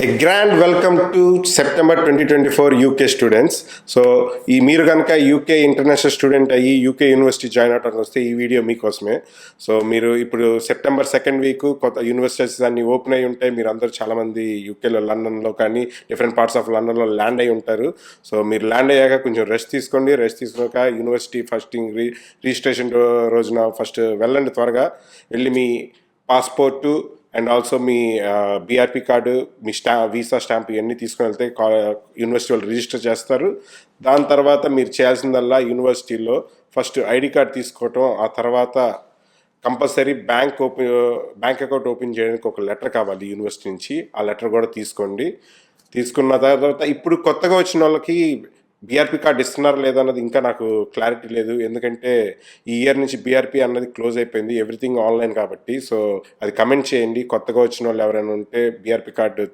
A grand welcome to September 2024 UK students. So ఈ మీరు కనుక యూకే ఇంటర్నేషనల్ స్టూడెంట్ అయ్యి యూకే యూనివర్సిటీ జాయిన్ అవడానికి వస్తే ఈ వీడియో మీకోసమే. సో మీరు ఇప్పుడు సెప్టెంబర్ సెకండ్ వీక్ కొత్త యూనివర్సిటీస్ అన్ని ఓపెన్ అయ్యి ఉంటాయి. మీరు అందరూ చాలామంది యూకేలో లండన్లో కానీ డిఫరెంట్ పార్ట్స్ ఆఫ్ లండన్లో ల్యాండ్ అయి ఉంటారు. సో మీరు ల్యాండ్ అయ్యాక కొంచెం రెస్ట్ తీసుకోండి. రెస్ట్ తీసుకున్నాక యూనివర్సిటీ ఫస్ట్ రిజిస్ట్రేషన్ రోజున ఫస్ట్ వెళ్ళండి, త్వరగా వెళ్ళి మీ పాస్పోర్టు అండ్ ఆల్సో మీ బీఆర్పీ కార్డు, మీ వీసా స్టాంప్ ఇవన్నీ తీసుకుని వెళ్తే యూనివర్సిటీ వాళ్ళు రిజిస్టర్ చేస్తారు. దాని తర్వాత మీరు చేయాల్సిందల్లా యూనివర్సిటీలో ఫస్ట్ ఐడి కార్డ్ తీసుకోవటం, ఆ తర్వాత కంపల్సరీ బ్యాంక్ అకౌంట్ ఓపెన్ చేయడానికి ఒక లెటర్ కావాలి యూనివర్సిటీ నుంచి. ఆ లెటర్ కూడా తీసుకోండి. తీసుకున్న తర్వాత ఇప్పుడు కొత్తగా వచ్చిన వాళ్ళకి బీఆర్పీ కార్డ్ ఇస్తున్నారు లేదన్నది ఇంకా నాకు క్లారిటీ లేదు, ఎందుకంటే ఈ ఇయర్ నుంచి బీఆర్పీ అన్నది క్లోజ్ అయిపోయింది, ఎవ్రీథింగ్ ఆన్లైన్ కాబట్టి. సో అది కమెంట్ చేయండి, కొత్తగా వచ్చిన వాళ్ళు ఎవరైనా ఉంటే బీఆర్పీ కార్డు